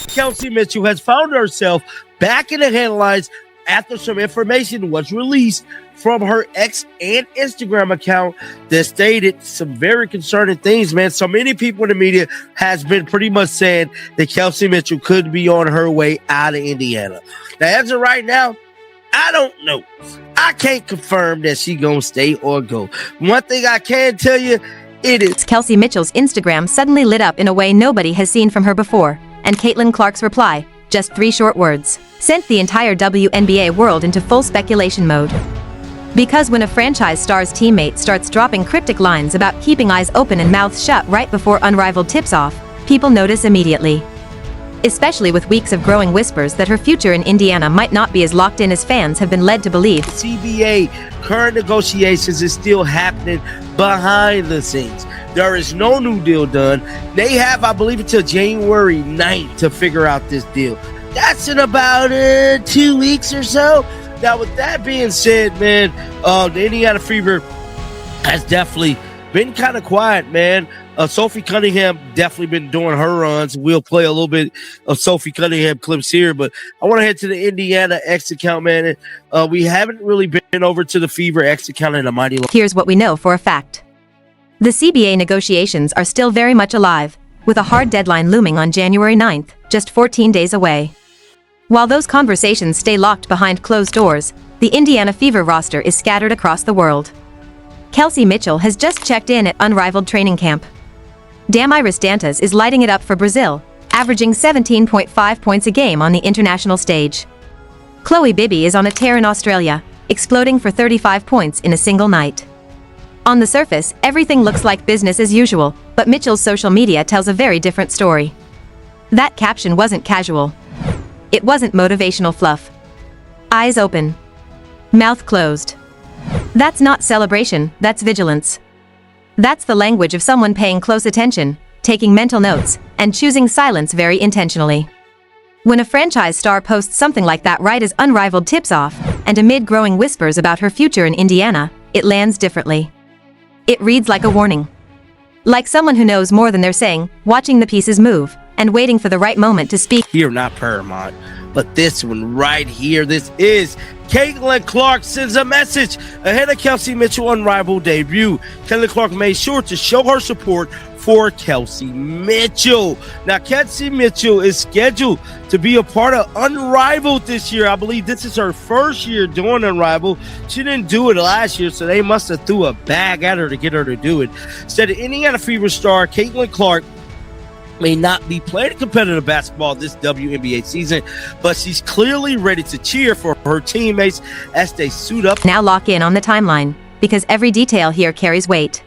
Kelsey Mitchell has found herself back in the headlines after some information was released from her X and Instagram account that stated some very concerning things, man. So many people in the media has been pretty much saying that Kelsey Mitchell could be on her way out of Indiana. Now, as of right now, I don't know. I can't confirm that she gonna stay or go. One thing I can tell you, it is Kelsey Mitchell's Instagram suddenly lit up in a way nobody has seen from her before, and Caitlin Clark's reply, just 3 short words, sent the entire WNBA world into full speculation mode. Because when a franchise star's teammate starts dropping cryptic lines about keeping eyes open and mouths shut right before unrivaled tips off, people notice immediately. Especially with weeks of growing whispers that her future in Indiana might not be as locked in as fans have been led to believe. CBA current negotiations is still happening behind the scenes. There is no new deal done. They have, I believe, until January 9th to figure out this deal. That's in about 2 weeks or so. Now, with that being said, man, the Indiana Fever has definitely been kind of quiet, man. Sophie Cunningham definitely been doing her runs. We'll play a little bit of Sophie Cunningham clips here, but I want to head to the Indiana X account, man. We haven't really been over to the Fever X account in a mighty long. Here's what we know for a fact. The CBA negotiations are still very much alive, with a hard deadline looming on January 9th, just 14 days away. While those conversations stay locked behind closed doors, the Indiana Fever roster is scattered across the world. Kelsey Mitchell has just checked in at Unrivaled training camp. Damaris Dantas is lighting it up for Brazil, averaging 17.5 points a game on the international stage. Chloe Bibby is on a tear in Australia, exploding for 35 points in a single night. On the surface, everything looks like business as usual, but Mitchell's social media tells a very different story. That caption wasn't casual. It wasn't motivational fluff. Eyes open. Mouth closed. That's not celebration, that's vigilance. That's the language of someone paying close attention, taking mental notes, and choosing silence very intentionally. When a franchise star posts something like that right as Unrivaled tips off, and amid growing whispers about her future in Indiana, it lands differently. It reads like a warning. Like someone who knows more than they're saying, watching the pieces move, and waiting for the right moment to speak. Here, not Paramount, but this one right here. This is Caitlin Clark sends a message ahead of Kelsey Mitchell Unrivaled debut. Caitlin Clark made sure to show her support for Kelsey Mitchell. Now, Kelsey Mitchell is scheduled to be a part of Unrivaled this year. I believe this is her first year doing Unrivaled. She didn't do it last year, so they must have threw a bag at her to get her to do it. Said the Indiana Fever star Caitlin Clark may not be playing competitive basketball this WNBA season, but she's clearly ready to cheer for her teammates as they suit up. Now lock in on the timeline, because every detail here carries weight.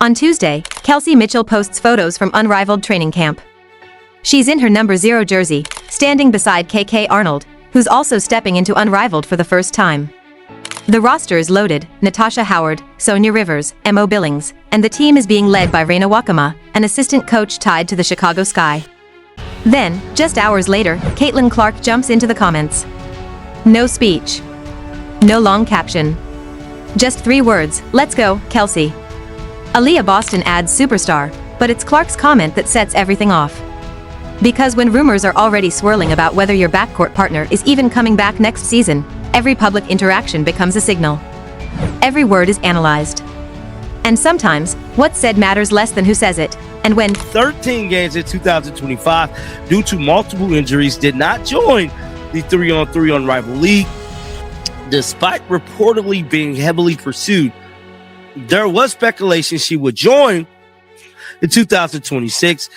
On Tuesday, Kelsey Mitchell posts photos from Unrivaled training camp. She's in her number 0 jersey, standing beside KK Arnold, who's also stepping into Unrivaled for the first time. The roster is loaded: Natasha Howard, Sonia Rivers, Mo Billings, and the team is being led by Reina Wakama, an assistant coach tied to the Chicago Sky. Then, just hours later, Caitlin Clark jumps into the comments. No speech. No long caption. Just 3 words: let's go, Kelsey. Aaliyah Boston adds superstar, but it's Clark's comment that sets everything off. Because when rumors are already swirling about whether your backcourt partner is even coming back next season, every public interaction becomes a signal. Every word is analyzed. And sometimes, what's said matters less than who says it, and when 13 games in 2025 due to multiple injuries did not join the 3-on-3 Unrivaled League, despite reportedly being heavily pursued. There was speculation she would join in 2026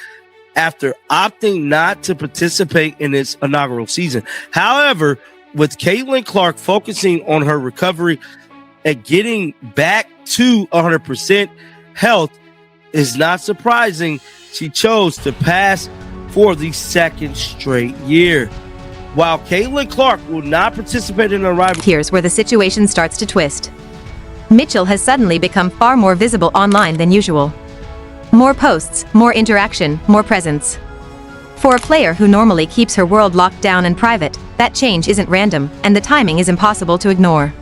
after opting not to participate in its inaugural season. However, with Caitlin Clark focusing on her recovery and getting back to 100% health, is not surprising she chose to pass for the 2nd straight year. While Caitlin Clark will not participate in Unrivaled. Here's where the situation starts to twist. Mitchell has suddenly become far more visible online than usual. More posts, more interaction, more presence. For a player who normally keeps her world locked down and private, that change isn't random, and the timing is impossible to ignore.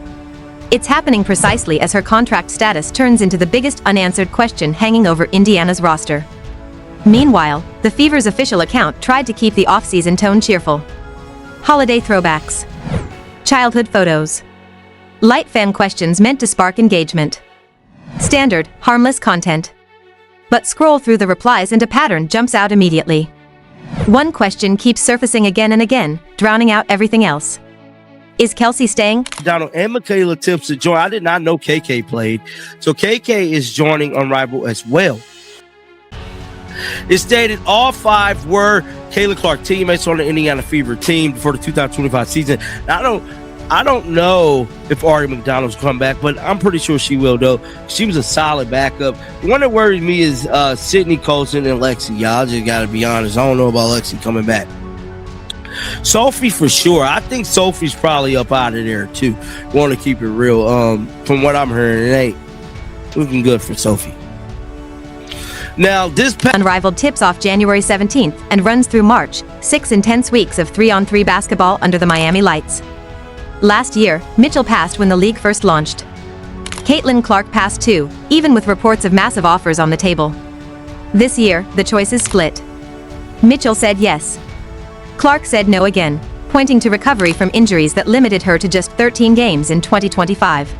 It's happening precisely as her contract status turns into the biggest unanswered question hanging over Indiana's roster. Meanwhile, the Fever's official account tried to keep the off-season tone cheerful. Holiday throwbacks. Childhood photos. Light fan questions meant to spark engagement. Standard, harmless content. But scroll through the replies and a pattern jumps out immediately. One question keeps surfacing again and again, drowning out everything else. Is Kelsey staying? Donald and Michaela Tips to join. I did not know KK played. So KK is joining Unrivaled as well. It's stated all 5 were Kayla Clark teammates on the Indiana Fever team for the 2025 season. Now, I don't know if Ari McDonald's come back, but I'm pretty sure she will, though. She was a solid backup. The one that worries me is Sydney Colson and Lexi. Y'all just got to be honest. I don't know about Lexi coming back. Sophie for sure. I think Sophie's probably up out of there too. Want to keep it real. From what I'm hearing, it ain't looking good for Sophie. Now, this Unrivaled tips off January 17th and runs through March, 6 intense weeks of 3-on-3 basketball under the Miami lights. Last year, Mitchell passed when the league first launched. Caitlin Clark passed too, even with reports of massive offers on the table. This year, the choice is split. Mitchell said yes. Clark said no again, pointing to recovery from injuries that limited her to just 13 games in 2025.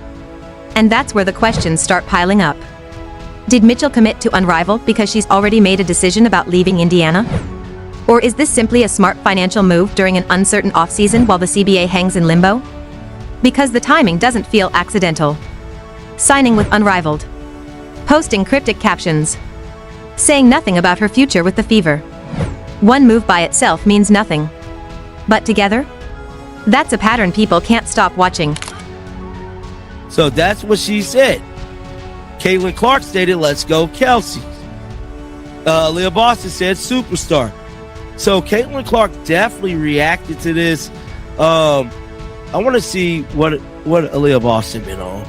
And that's where the questions start piling up. Did Mitchell commit to Unrivaled because she's already made a decision about leaving Indiana? Or is this simply a smart financial move during an uncertain offseason while the CBA hangs in limbo? Because the timing doesn't feel accidental. Signing with Unrivaled. Posting cryptic captions. Saying nothing about her future with the Fever. One move by itself means nothing. But together? That's a pattern people can't stop watching. So that's what she said. Caitlin Clark stated, "Let's go, Kelsey." Leah Boston said, "Superstar." So Caitlin Clark definitely reacted to this. I want to see what Aaliyah Boston been on.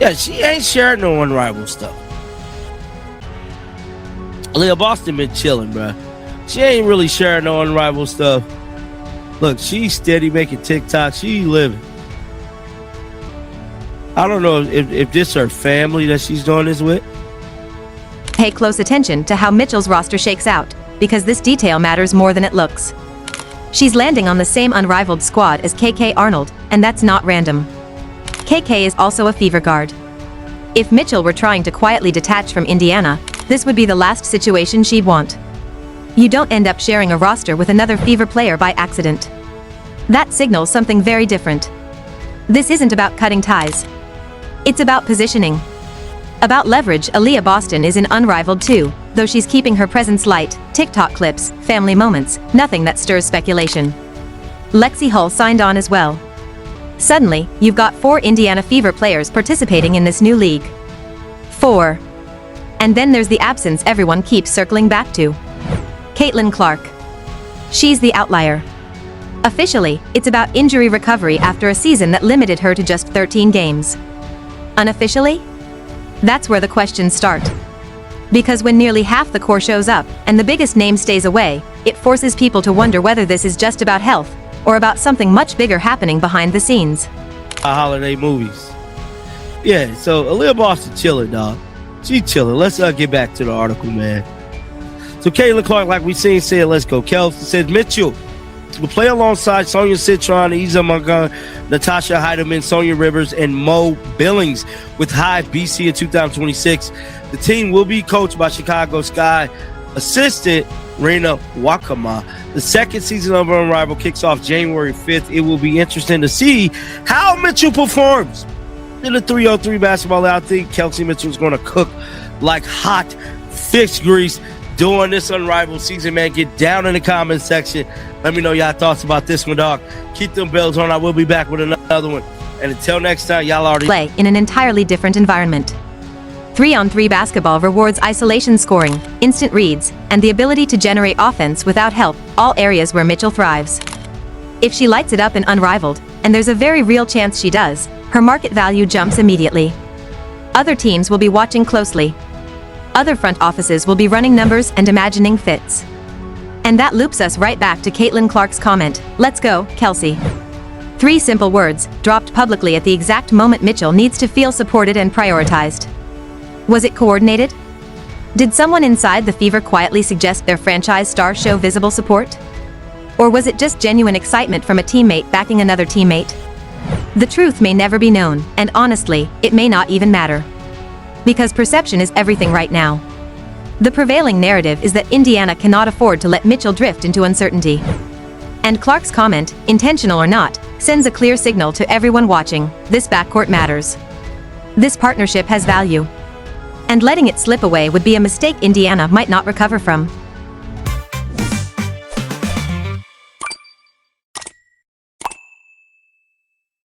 Yeah, she ain't sharing no Unrivaled stuff. Aaliyah Boston been chilling, bro. She ain't really sharing no Unrivaled stuff. Look, she's steady making TikTok. She living. I don't know if this is her family that she's doing this with. Pay close attention to how Mitchell's roster shakes out, because this detail matters more than it looks. She's landing on the same Unrivaled squad as KK Arnold, and that's not random. KK is also a Fever guard. If Mitchell were trying to quietly detach from Indiana, this would be the last situation she'd want. You don't end up sharing a roster with another Fever player by accident. That signals something very different. This isn't about cutting ties. It's about positioning. About leverage. Aaliyah Boston is in Unrivaled too, though she's keeping her presence light, TikTok clips, family moments, nothing that stirs speculation. Lexi Hull signed on as well. Suddenly, you've got 4 Indiana Fever players participating in this new league. 4. And then there's the absence everyone keeps circling back to. Caitlin Clark. She's the outlier. Officially, it's about injury recovery after a season that limited her to just 13 games. Unofficially? That's where the questions start. Because when nearly half the core shows up, and the biggest name stays away, it forces people to wonder whether this is just about health, or about something much bigger happening behind the scenes. Holiday movies. Yeah, so Aaliyah Boston chilling, dog. She chilling. Let's get back to the article, man. So Caitlin Clark, like we seen, said, "Let's go." Kelsey said Mitchell will play alongside Sonia Citron, Isa Montgomery, Natasha Heidemann, Sonia Rivers, and Mo Billings with High BC in 2026. The team will be coached by Chicago Sky assistant Reina Wakama. The second season of Unrivaled kicks off January 5th. It will be interesting to see how Mitchell performs in the 3-on-3 basketball. I think Kelsey Mitchell is going to cook like hot fish grease during this Unrivaled season, man. Get down in the comment section. Let me know y'all thoughts about this one, dog. Keep them bells on. I will be back with another one. And until next time, y'all already play in an entirely different environment. 3-on-3 basketball rewards isolation scoring, instant reads, and the ability to generate offense without help, all areas where Mitchell thrives. If she lights it up in Unrivaled, and there's a very real chance she does, her market value jumps immediately. Other teams will be watching closely. Other front offices will be running numbers and imagining fits. And that loops us right back to Caitlin Clark's comment, "Let's go, Kelsey." 3 simple words, dropped publicly at the exact moment Mitchell needs to feel supported and prioritized. Was it coordinated? Did someone inside the Fever quietly suggest their franchise star show visible support? Or was it just genuine excitement from a teammate backing another teammate? The truth may never be known, and honestly, it may not even matter. Because perception is everything right now. The prevailing narrative is that Indiana cannot afford to let Mitchell drift into uncertainty. And Clark's comment, intentional or not, sends a clear signal to everyone watching: this backcourt matters. This partnership has value. And letting it slip away would be a mistake Indiana might not recover from.